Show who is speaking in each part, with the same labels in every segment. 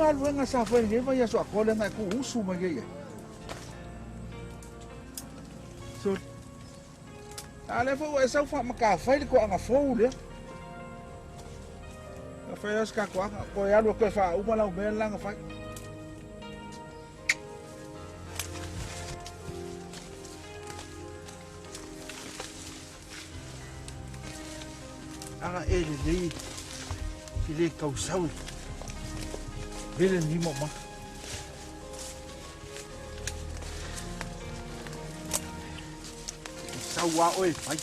Speaker 1: nga luenga Savaii nge vai aso akole ngai ku usu mage. So ale fo esa fa maka fai ko anga fo le. Ka fai as ka ko ya lo ko fa uma la me langa fai. Anga ele le kau sau. Vili ni mo ma. Sau wa oi fai.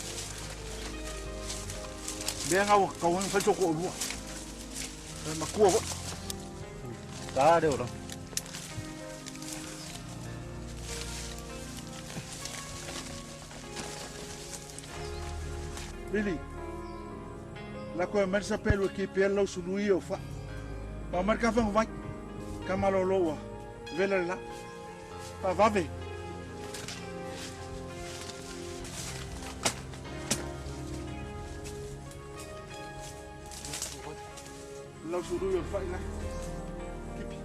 Speaker 1: Benga wa kau hang fai ko lu. Ma ku ko. Ta de ora. Vili. La ko mersa pelo ki pelo sului o fa. Pa marca fa vai. Kamalo loa. Vele la. Pa vave. La sului o fa la. Kipi.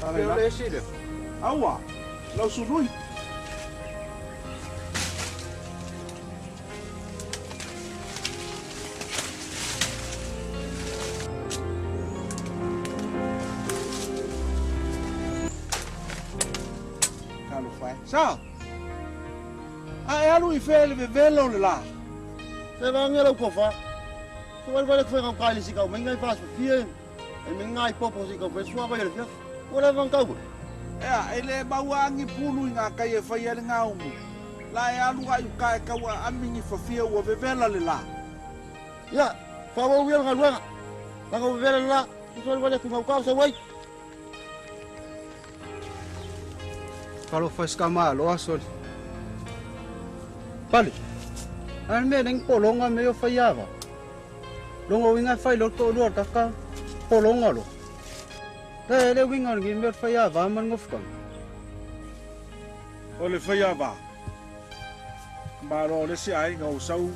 Speaker 2: Pero sile.
Speaker 1: Aua. La sului. Kalau fai. Sa. Ai alu I fele velo la.
Speaker 2: Se va ngelo ko fa. So wal ko ngam kali si ka mengai pas fie. E mengai popo si ka fe so va ele. Ora van kau.
Speaker 1: Ya, ele bawangi pulu nga kai fai ele ngaumu. La e alu ai kai kawa amingi fafia o vevela le la.
Speaker 2: Ya, fa wo wiel nga luanga. La ko vela la. So wal ko ngam kau Savaii.
Speaker 3: Kalau faz kamalo asol. Pali. An me neng polonga me yo fayava. Longo winga fai lo to lo taka polonga lo. Le winga ngi me fayava man ngofkan.
Speaker 1: Ole fai ba. Maro le si ai ngau sau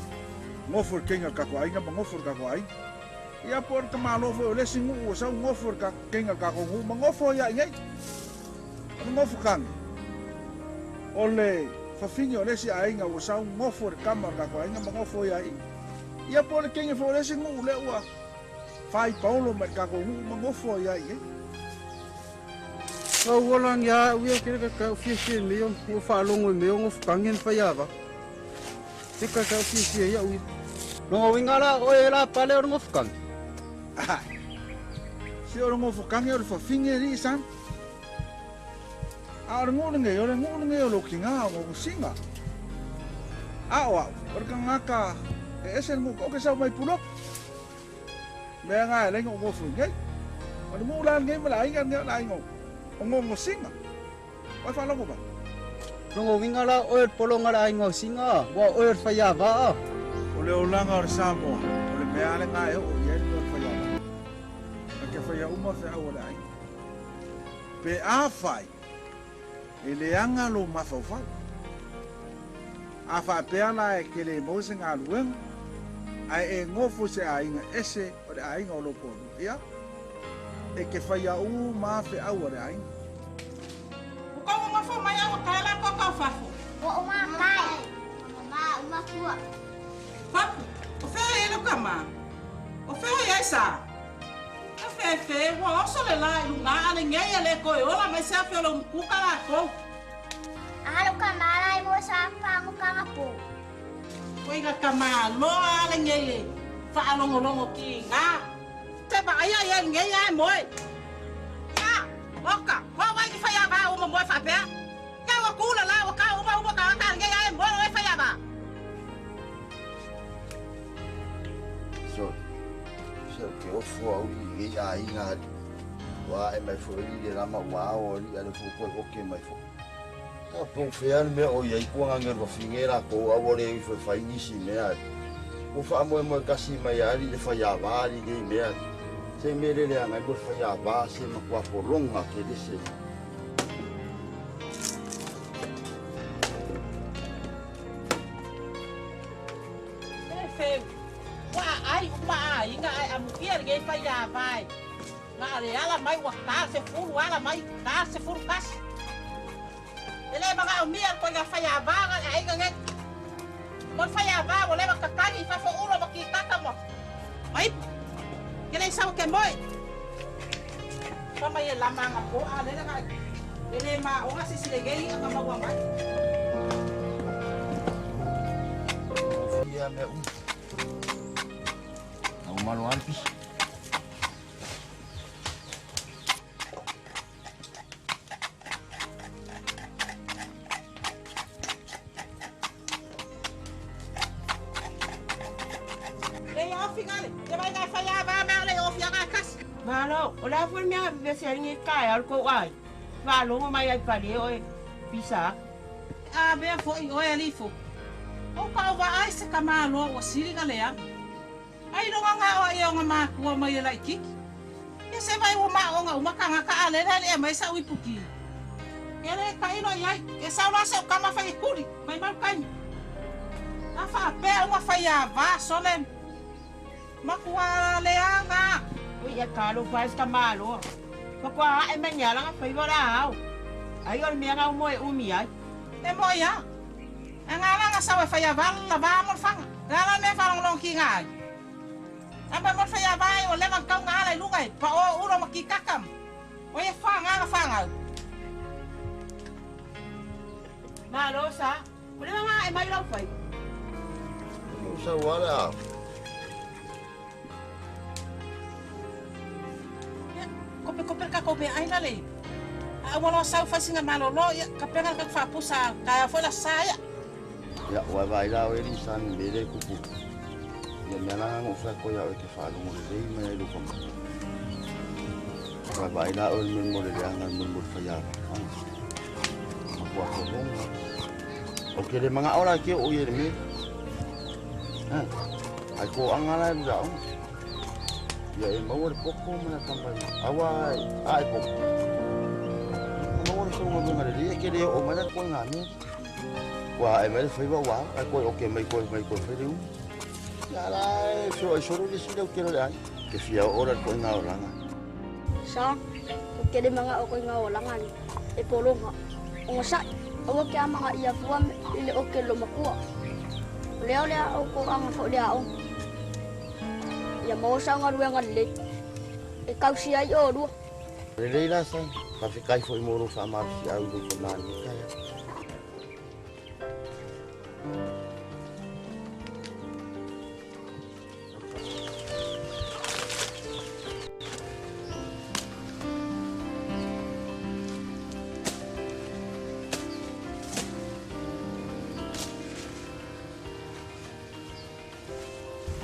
Speaker 1: ngofur kenga ka ko ai nga ngofur ka ko ai. Ia por ka malo fo le singu o sau ngofur ka kenga ka ko ngofo ya ngai. Ngofur kan. Ole fafinho le si ai nga o sau ngofur kamar ka ko ai nga ngofo ya ai. Ia por kenga fo le singu le wa. Fai paulo me ka ko ngofo ya ai.
Speaker 3: Kau walang ya wia kira ka ofisi me yo o fa longo me yo of kangen fayava. Tika ka ofisi ya wi. Longo winga la o la pale o of kan.
Speaker 1: Si o ngofo kan yo fa finge ri san. A ngone nge yo lo kinga o singa. A wa or kan ngaka esen mo ko sa mai pulok. Me nga le ngofo ngai. O mo lan ngai mala inga ngai la ngo. Ngong singa. Wai fa longo ba.
Speaker 3: Longo winga la o polonga la ingo singa. Wa o fayava.
Speaker 1: Ole olanga or Samoa. Ole me ale nga yo o ye no fayava. Ka faya uma fa ola ai. Pe a fai. Ele anga lo mafafa. A fa pe ana e kele mo singa lueng. Ai e ngofo se ainga ese o de ainga lo ko. Ia. E ke faya ma fe awore ai.
Speaker 4: Ko mo fo mai o kala ko ko fafo.
Speaker 5: O ma kai. Ma tua.
Speaker 4: Papu, o fe ele kama. O fe esa. O fe wo so le la lunga ale ngai le ko o la mai sa fe lo ku kala ko.
Speaker 5: Alo kamara I mo sa pa mo kanga po.
Speaker 4: Ko inga kama lo ale ngai. Fa longo ki nga. Te ba ai ai ngai ai moi. Ya, oka, ho vai ki fa ya ba o mo moi fa pe. Ka wa ku la wa ka o ba ka ngai ai moi o fa ya ba.
Speaker 2: So ke o fo au I ai nga. Wa e mai fo I le rama wa o I ale fo ko o ke mai fo. Pong fean me o ia ku nga ngero fingera ko awore fo fai ni si me a. O fa mo kasi mai ali le fa ya va ali ge me a. Se me le nga go fa ya va se ma kwa poronga ke de se.
Speaker 4: Wa ai uma ai nga ai am kia ge fa ya vai. Nga ale ala mai wa ka se furu ala mai ka se furu kas. Ele mga umiar ko nga fa ya va ai nga nge. Mo fa ya va mo le ka kani fa fo ulo makita ka mo. Ai. Kile sa ke moy. Pa mai lama nga ko ale nga. Ele ma o nga si silegei nga mawa mai.
Speaker 2: Ya me malu ampis.
Speaker 6: Malo, ola fue mi vez en cae algo guay. Malo, mai ai pare oi pisa.
Speaker 4: A be fo i oi ali fo. O ka wa ai se ka malo o siri ga lea. Ai no nga o ia nga ma ko mai lai ki. Ke se vai o ma o nga uma ka nga ka ale le mai sa ui puki. Ele ka ino ia ke sa wa se ka ma fa ikuri, mai mal kan. A fa pe uma fa ia va solen. Ma ko le nga.
Speaker 6: Ui ya kalo faz ka malo. Ko kwa ai menya la fa ivora au. Ai ol mi nga mo e umi ai.
Speaker 4: E mo ia. Nga la nga sa wa fa ia va la ba mo fa. Nga me fa long ki nga. Amba mo fa ya vai o leva kau nga lai lungai pa o uro makikakam. O e fa nga.
Speaker 6: Malo sa. Kule nga ai mai lau fai.
Speaker 2: Sa wala.
Speaker 4: Kope ka kope ai na le. A wala sa fa singa malo lo ya ka pega ka fa pusa ka foi la saia.
Speaker 2: Ya wa vai la o ri san bele kupu. Ya me la ngo fa ko ya o ke fa lo le me lu ko. Wa vai la o me mo le nga mo fa ya. Wa ko lo. O ke le manga ora ke o ye me. Ai ko angala lu da. Ya e mau le poko mana tambai. Awai, ai poko. Mau so mo ngale le ke le o mana ko ngani. Wa e me foi wa, ai ko o ke mai ko foi le. Ya la, so le sile ke le ai. Ke fia ora ko nga ora nga.
Speaker 5: Sa, ke le mga o ko nga olangan. E polonga. O sa, o ke mga ia fuam ile o ke lo makua. Leo o ko ang fo dia o. Ya mau sang aru yang le. E kau si ai o du.
Speaker 2: Le la sa, ka fi kai foi mo ro fa mar si au do ko na ni kaya.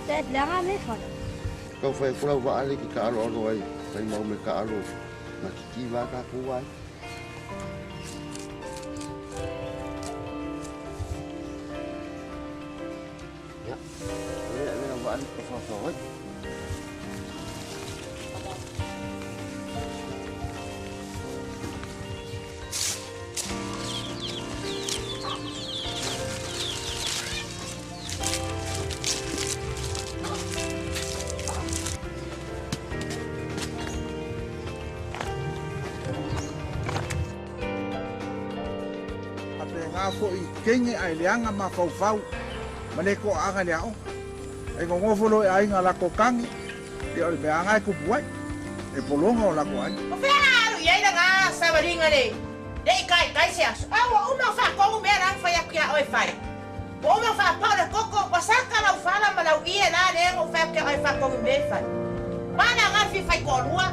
Speaker 5: Te langa me fa.
Speaker 2: Kau fai kula wa ale ki ka alo ai. Fai mau me ka alo. Na ki wa ka ku ai. Ya. Le wa ale ko fa ai.
Speaker 1: Fo i kenge ai leanga ma fau mane ko anga le au e ngofo lo ai nga la ko kangi e o me anga ku buai e polonga la ko ai
Speaker 4: O fe alu ia nga Savaii ngale. Dei kai se aso. Awa uma fa ko me ran fa ya kia oi fai. O me fa pa le koko pasaka la fala ma la ia na le o fa kia oi fa ko me fai. Mana nga fi fai ko rua.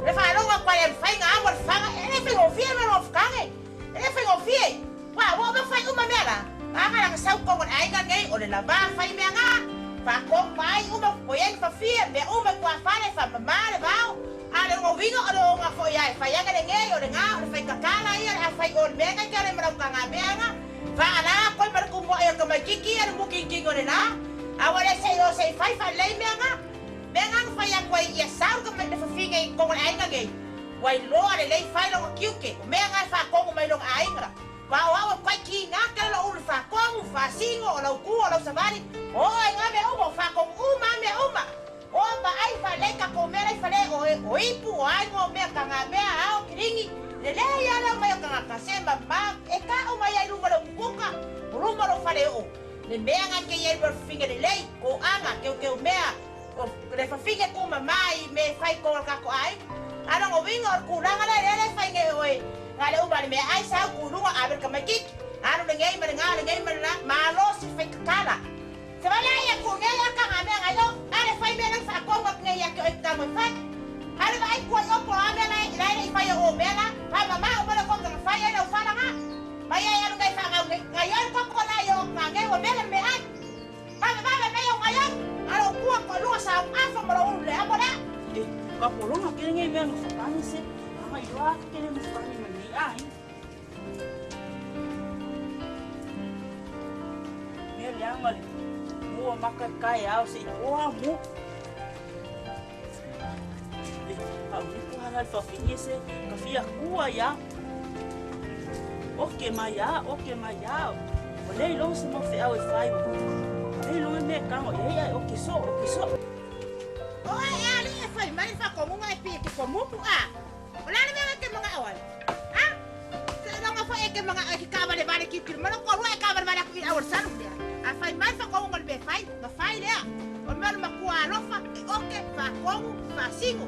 Speaker 4: Le fa lo kwa e fai nga wa fa e fe o fi me lo fkange. E fe o fi. Wa wo me fai uma mera. Anga lang sa ko ngon ai ga ngai o le lava fai me nga. Fa ko mai uma ko ye fa fi me uma kwa fa le fa ma le ba.
Speaker 6: Ale ngo wingo alo nga fo ya fa ya ngale ngeyo le nga o fa kakala ia a fa o me nga kale mara ka nga me nga fa ala ko mar ku mo ya ka makiki ya mo kingi ngore na awale se yo se fa le me nga fa ya ko ia sa ko me fa finga ko ai nga ge wai lo ale le fa lo kiuke me nga fa ko mo lo ai nga wa wa ko ki nga ka lo u fa ko fa singo lo ku lo Savaii o nga me o fa ko uma me uma o ba ai fa le ka ko me le fa le o ipu ai ngo me ka nga me a o kiringi le ya la mai ka ka se ma e ka o mai ai rumalo kuka rumalo fa le o le me nga ke ye ver finga le ko anga ke o me o le fa finga ko mai me fai ko ka ko ai ana ngo wingo ku na nga le fa nge o ngale o ba me ai sa ku lu a ver ka makik ano le ngai ma ma lo si fa kala Savaii ya ku ngai ka nga me ngai lo ale fai me lang sa ko mak ngai ya ke ta mo fai ale ba ai ko yo po ame lai fai o me la pa mama o ba ko ka fai ya fa la nga mai ya lu ngai fa ngai ya ko la yo ngai o me la me ai pa ba me yo ngai alo ku ko lu sa a fa mo lo le amo la ka po lo nga ke ngai me no fa ni se mai yo a ke ni fa ni me ai me le amo mua maka kai au si oa mu au ni ku halal fa fini se ka fia kua ya oke mai ya o nei lo se mo fe au e fai nei lo me ka mo ya oke so o ya ni e fai mai fa ko mu ngai pi ki ko mu a o la ni me ke mga awal ha se no nga fa e ke mga ki ka vale ki ki mo ko ru e ka vale ki awal sanu dia a fai mai fa ko ngol be fai ma fai le o mer ma ku a rofa oke fa ko fa singo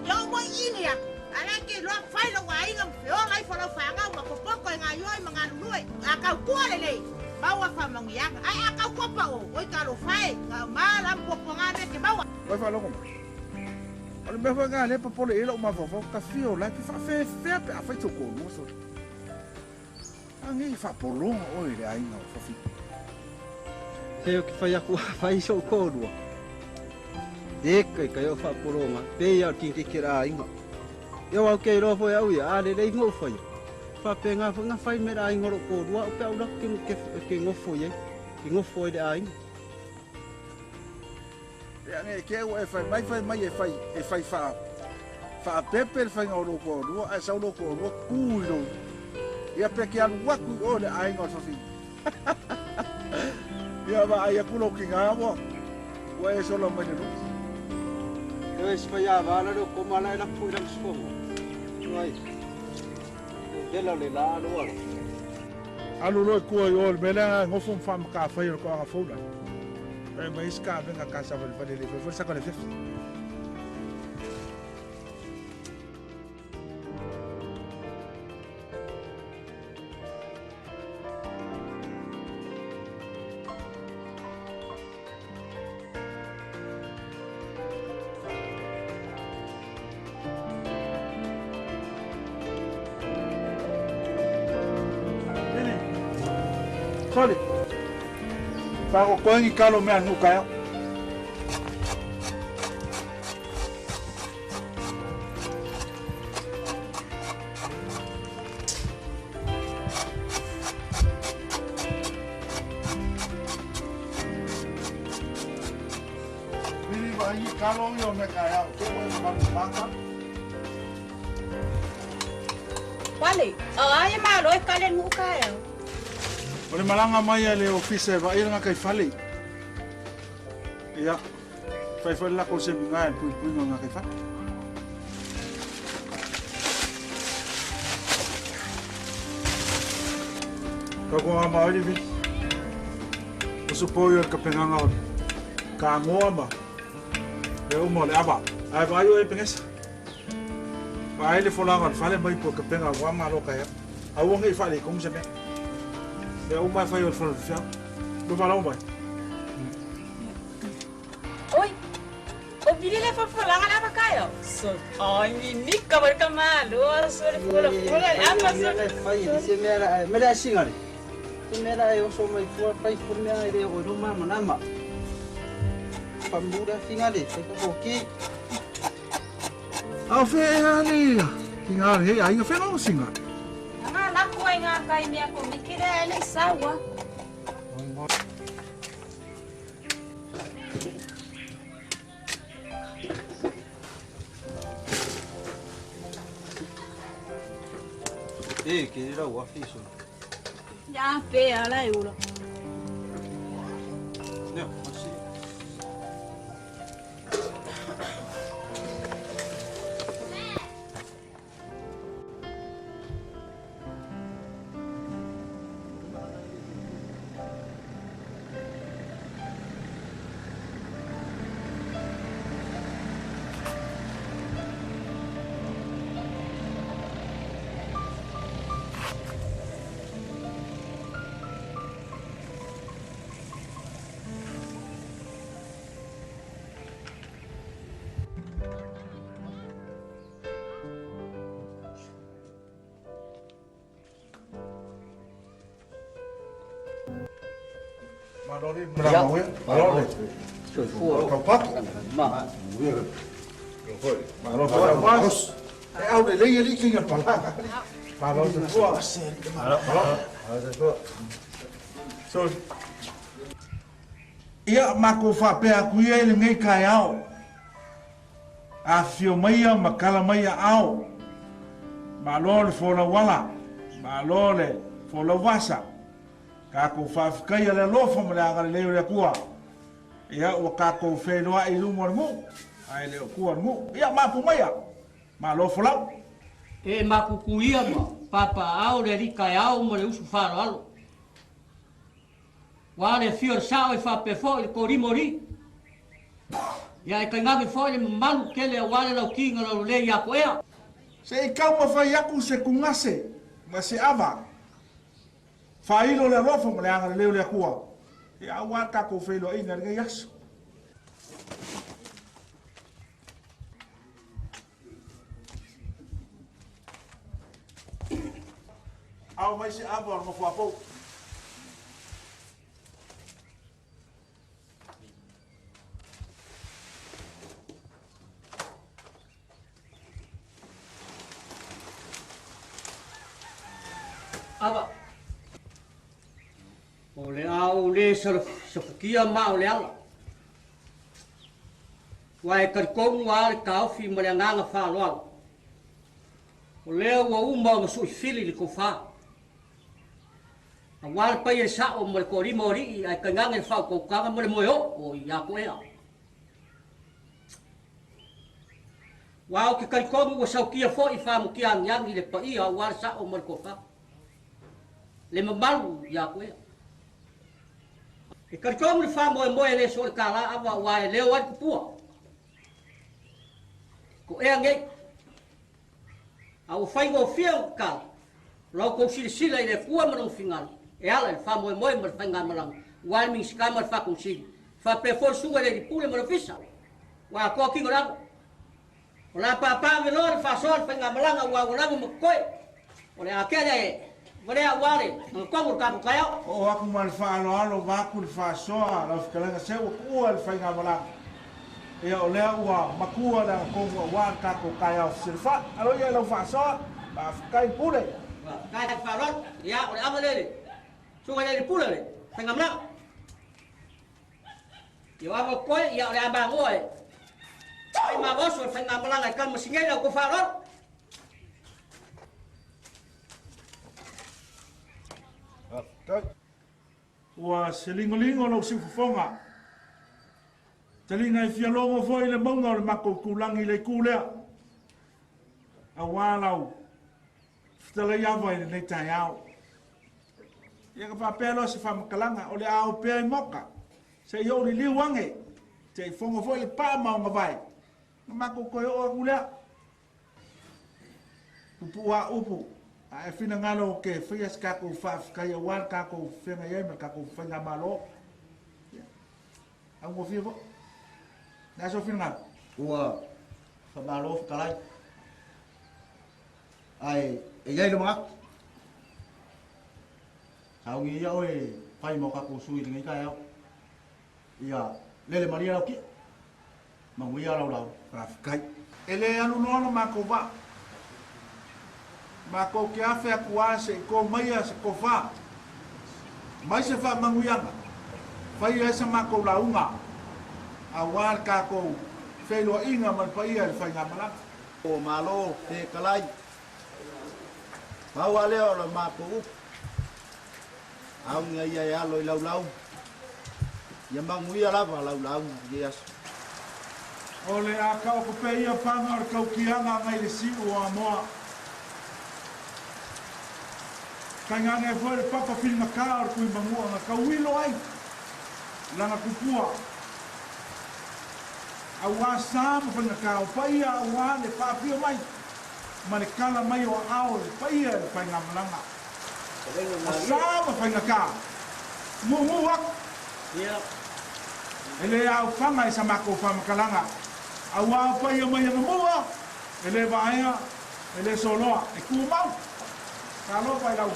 Speaker 6: yo mo inia ala ke lo fai lo wa inga yo ngai fa lo fa nga ma ko poko nga yo ma nga lui a ka ku le ba wa fa ma ngia ai a ka ko pa o ka lo fai nga ma la po nga ne ke ba wa
Speaker 1: Vai falar como? Olha, meu vai ganhar para pôr ele uma vovó que fio lá que fa fe a faz o como só. Angi fa polong oi le ai não fa fi.
Speaker 3: Heo ki whai aku whai so kōrua. Ekai kai o whaporonga, pei au tinti ki rā inga. Iau au kei roa whai au ia, āre rei ngō whai. Whape ngā whai me rā inga ro kōrua, o pe au rā ke ngofo iei, ki ngofo i rā inga.
Speaker 1: Ia nge ke o e mai e fai fa pepe fai ngā ro kōrua, e sau ro kōrua kūro. Ia pe ki alu waku o le ai ngā whafi. Ia ba ai akulo ki ngā mo. Wa e solo mai no.
Speaker 3: Io e spia vana ro koma lai na pui lang skomo. Ai. Dela le la lo alo.
Speaker 1: Alu lo ku o le mela ngofum fam ka fai ko nga fola. E mai ska venga casa vel fale le forza con le fef. Soli. Pago koen I kalo mea nuka eo. Vili vai I kalo io me ka eo. Kemo I maka.
Speaker 4: Wale, ai malo e kale nuka eo.
Speaker 1: O le malanga mai le ofisa va ira kai fale. Ia. Fai fale la ko se vinga e pui nga kai fale. Ka ko ma ali vi. O supoio ka penganga o. Ka ngoa ma. Le o mo le aba. Ai vai o e pengesa. Vai le folanga fale mai po ka penga wa ma lo ka ya. A wo ngai fale kom se me. Ya uma fai o falo fia. Do falar vai.
Speaker 4: Oi. O Vili le fa falanga na bakayo. So, ai ni kabar kamalo, so le fula ama so.
Speaker 3: Fai se mera singare. Se mera e o so mai fai por me ai de o no mama nama. Pambura singare, se ko ki.
Speaker 1: Au whea ni, ki ngā rehe, a inga whenga o singa.
Speaker 4: Ngā lako e ngā kai mea ko mikire e nei saua.
Speaker 3: E, ke rau a whiso.
Speaker 4: Ya pēa lai ura.
Speaker 3: Nea, masi.
Speaker 1: Marori, marama wea, marori. Kau paku.
Speaker 3: Ma.
Speaker 1: Marori, marama. E au le leia li kinga palanga. Marori, te fua. Marori. So, ia mako whapea kuia ili ngai kai au. A fio maia, makala maia au. Malole fola wala. Malole fola wasa. Kako whawhikai ale lofa mo le angare leo le kua. Ia ua kako whenua i lumo ngu. Ai leo kua ngu. Ia mapu maia. Ma lofa lau.
Speaker 7: E makukuia ma, papa au le rika e au mo le usu wharo alo. Wa le fio sao e whape fo i korimori. Ia e kaingangi fo i le malu kele a wale lau ki ngalo le ia ko ea.
Speaker 1: Se i kau mawhai aku se kungase. Ma se ava. Whailo le lofa mo le angare leo le kua. Ia ua kako whenua i ngare yasu. Au mai se ava o mawhapou.
Speaker 7: Ava. O le au le safukia ma o le ala. Wa e karikonu wa le kaufi mo le anganga whalo alo. O leo wa uma o sui fili li ko wha. A wale pai e sa o mo le korima o rii ai kainganga le whao koukanga mo le moe o i ako ea. Wa o ke karikonu wa saukia fo i wha mo ki angiangi le pai a wale sa o mo le ko wha. Le mamalu i ako ea. E karikonu le wha moe le so le kala awa wa e leo ai kupua. Ko ea ngei. A o whai ngō whia o kala. Lau kou sila i le kua marang whingana. E ala le wha moe mar whainga marang. Wai ming sika mar wha kong sili. Wha pe fol sunga le di pule mara fisa. Wa kua kingo rago. O la papa me lo le wha soa whainga maranga wa walamu makoe. O le akele e. Wale a wale. Mga kongur kako kaya.
Speaker 1: O aku ma le whaalo alo waku le whasoa. Lau whikalenga sewa kua le whainga malanga. Ia o lea ua makua le kongu a wān kako kai au sirfa. Alo ia lau whasoa. Ma whikai pule.
Speaker 7: Kai tak whalot. Ia o le ama lele. Sunga lele pula le. Whainga maranga. Ia awa koe. Ia o le ama ngoe. Ai ma goso le whainga maranga. I kan masingei lau ko whalot.
Speaker 1: Ua selingolingo no sifufonga. Talinga i fialongo foi le maunga o le mako kulangi le kulea. A walau. Ftala yawa i le tai au. Ia ka whapelo se whamakalanga o le au pia i moka. Se i ori liwange. Te i fonga foi le pā maunga vai. Na mako koe o a kulea. Upu a upu. A e fina ngalo ke fia kako whaafikai a wan kako whenga iei me kako whenga malo. Au mo fia vo? Nā so fina ngalo?
Speaker 3: Ua, whamalo whakalai. Ai, e iei lo mga. Sau i au e whai mo kako sui ringa i kai au. Ia, lele maria lau ki.
Speaker 1: Mangui ala lau. Kai. Ele anu nono mako va. Mako ke afe akua se ko maia se ko fa. Mai se fa mangui anga. Fai esa mako launga. Awar ka ko felo inga man paia le fai ngamala.
Speaker 3: O malo te kalai. Mau ale o mako up. Au ngai ya lo lau. Ya mangui ala lau yes.
Speaker 1: Ole a kau ko peia panga o kau kianga ngai le siu o amoa. Kanganga e foi papa filma ka o kui mangua na kau wilo ai. Langa kupua. Awa sama fanga ka o paia awa le papio mai. Mane kala mai o ao le paia le pai ngamalanga. Sama fanga ka. Mu wak.
Speaker 7: Ia.
Speaker 1: Ele au fanga isa mako fama kalanga. Awa pa ia mai mua. Ele vaia, ele soloa, e ku mau. Kalo pai lau.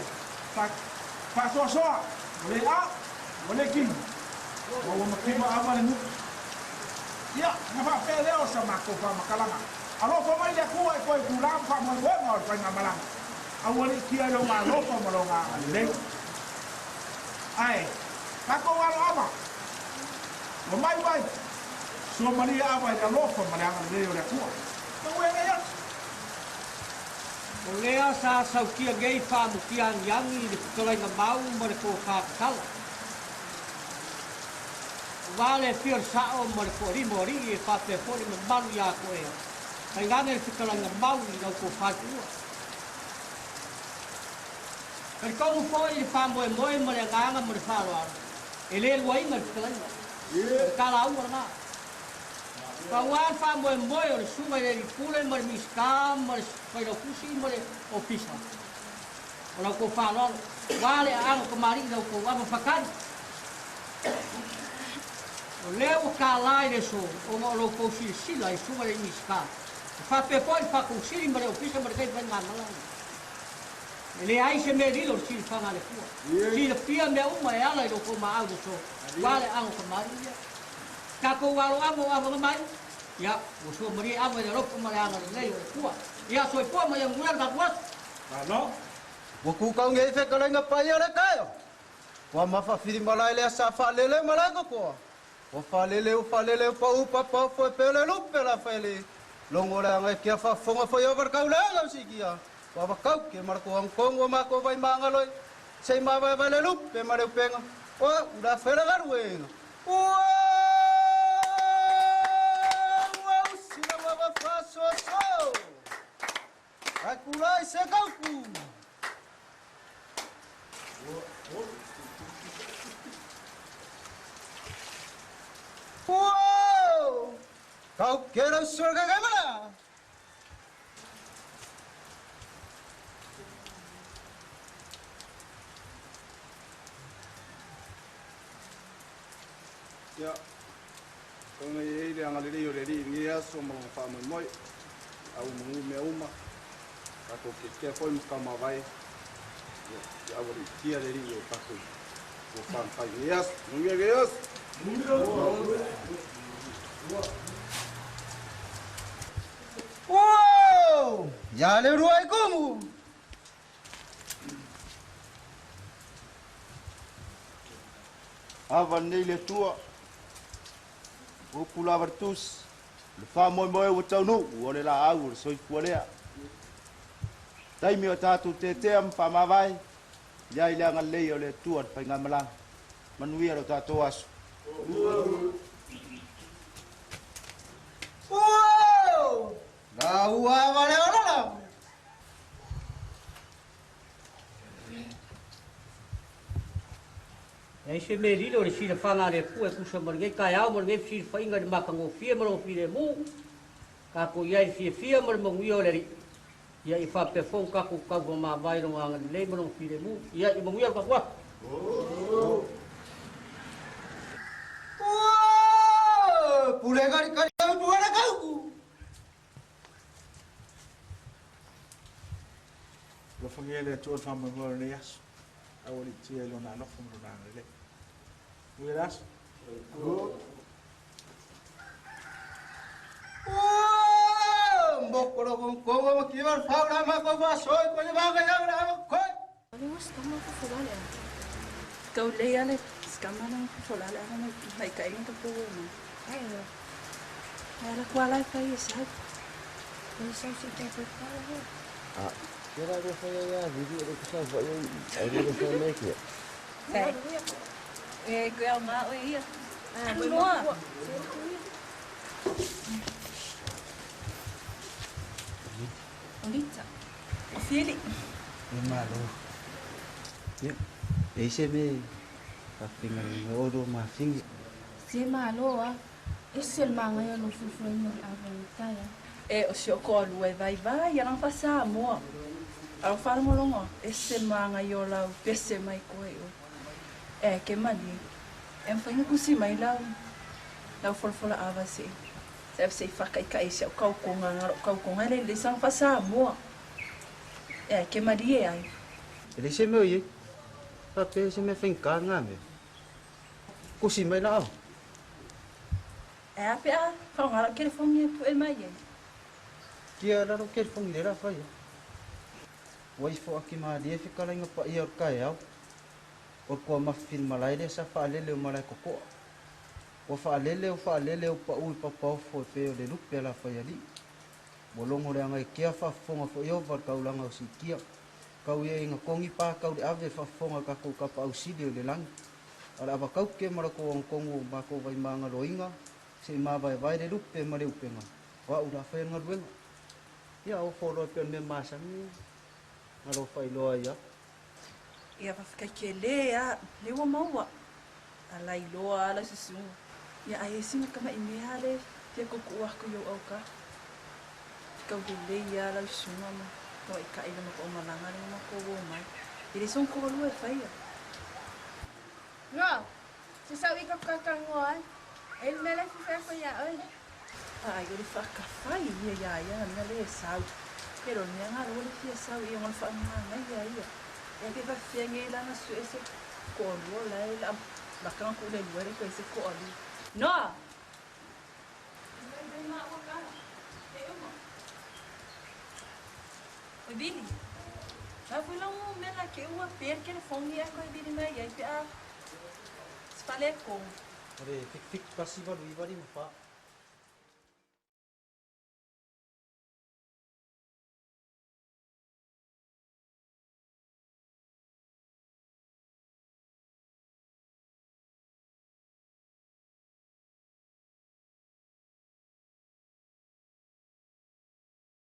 Speaker 1: Pa so. Le a, ole kin. O makima ava le nu. Ia, na fa pele o sa mako fama kalanga. Alo fa mai le ku ai ko ku ram fa mo ngo fa ngamalanga. Awa le kia lo ma lo fa mo lo nga le. Ai, kako wala ava. Mamai vai. So Maria ava ya lofa Maria le o ku. No e ya.
Speaker 7: O lea sa saukia gei wha mukia ngiangi le kutorai na mau mare ko whakatala. Wale whir sao mare ko rimo ringi e whape hori me manu ya ko ea. Kai ngane le kutorai na mau ni ngau ko whatua. Kai kongu fo i wha moe mare nganga mare wharoa. E le luai mare kutorai na. Kala au mara nga. Kawan fa moe o le sunga le pule mare miska mare whaira kusi mare ofisa. O lau ko whaloa. Wale anga kamari lau ko wama whakari. O leo ka lai le so. O lau ko sila i sunga le miska. Whapepoi whakusiri mare ofisa mare kai whainga malanga. Le ai se me rilo si fanga le fua. Si le pia me uma e ala i loko ma au so. Wale anga kamari ia. Kako walo amo mai. Ya, o so mari amo le loko ma le anga le lei o fua. Ia so i fua ma ia ngula ka kuat.
Speaker 1: No.
Speaker 3: Wa ku kau ngai fe kala nga pa ya le kayo. Wa ma fa fili malai le sa fa lele malako ko. O fa lele pa fo pele lupe la fele. Longo la nga kia fa fonga fo yo ver kaula la sikia. Wa kau ke marko ang kongo ma ko vai mangaloi. Sei ma vai le lupe ma le penga. O da fera garwe. O sina ma fa so. Akulai se kauku. Wow! Kau kira surga mana? Ya, kau ni dia ngali dia ready ni ya semua faham moi. Au mengu meuma. Aku ke foi mukama vai. Ya awari kia ready yo paku. Ko fan pai yes, mungia yes. Wow! Ya le ruai como? Avanei le tua. O pula vertus. Le fa moi o tau no, o le la au so i kuarea. Tai mi o tatu te am fa mavai. Ya ile nga le o le tua pa ngamala. Manuia lo tatu aso. Wow! La ua vale ora.
Speaker 7: Ei se me rilo le sira whanga le fu e kusa marge kai au marge sira whainga de makango fia maro fire mu. Ka ko iai fia maro mongui o le ri. Ia i whape fong kako kau ma vai no anga le maro fire mu. Ia i mongui o kakua.
Speaker 3: Pule kari kau buana kau.
Speaker 1: Lo fangele tu fa mo ngor ne yas. Awali tia lo na lo fum lo na le. Ueras?
Speaker 3: kongo makiwar faula mako basoy ko ni mga yang ko.
Speaker 8: Ano mas tama ko fulala. Kau leia le skama nang fulala ano may kain to po mo. Ay. Era qual é foi isso? Não sei se tem por favor.
Speaker 2: Ah, kira dia saya ya, Vili ada kesan buat yang ada kesan naik ya.
Speaker 8: Gue mau iya. Semua. Olita. Vili.
Speaker 3: Malo. Ya. Ese me patingan odo masing.
Speaker 8: Si malo ah. Esse manga eu não fui no avançar. O seu colo vai, eu não faço amor. Eu falo molongo. Esse manga eu lá pesse mai coio. Que mali. Eu fui no curso mai lá. Lá for avance. Deve ser faca e caixa. O cau com ele eles não faço amor. Que mali é aí.
Speaker 3: Ele se meu ye. Tapi se me fincar ngame. Curso mai lá.
Speaker 8: Apa ya? Kalau ngarap kira fomnya tu elmaya.
Speaker 3: Kia raro ke fong lera fa ya. Wai fo akima dia fikala inga pa ia ka ya. O ko ma fin malai de sa fa lele o malai koko. O fa lele o pa u pa fo fe o de lu pela fa ya li. Bolongo le anga kia fa fonga fo yo var ka ulanga o si kia. Kau ia inga kongi pa kau de ave fa fonga ka ko ka pa u si de lang. Ala ba kau ke mara ko ong kongo ba ko vai manga loinga. Si ma vai de lu pe mare upenga. Wa ura fa nga ruenga. Ya o folo pe me masa ni. Ngalo fai loa ya.
Speaker 8: Ia va ficar que lea, leu maua. Ala iloa, ala sisu. Ya ai sina kama imeale, te ko kuah ko yo oka. Kau de leia ala suma ma. To ika ila no ko malanga ni ma ko mai. Ele son ko lu e fai.
Speaker 5: No. Se sabe que kakangoan. El me la fue ya hoy.
Speaker 8: Ai, ele fa ka fai ia na le sau. Pero ni nga lo le fia sau ia mon fa na ia. E que vai ser ngi lá na Suécia. Ko lo la kan ko le luare ko ese ko ali. No. Oi, Vili. Vai foi lá um mela que o per que ele fongue a coi Vili mai ia. Se falei com.
Speaker 3: Ore fik pasi baru ibari fa.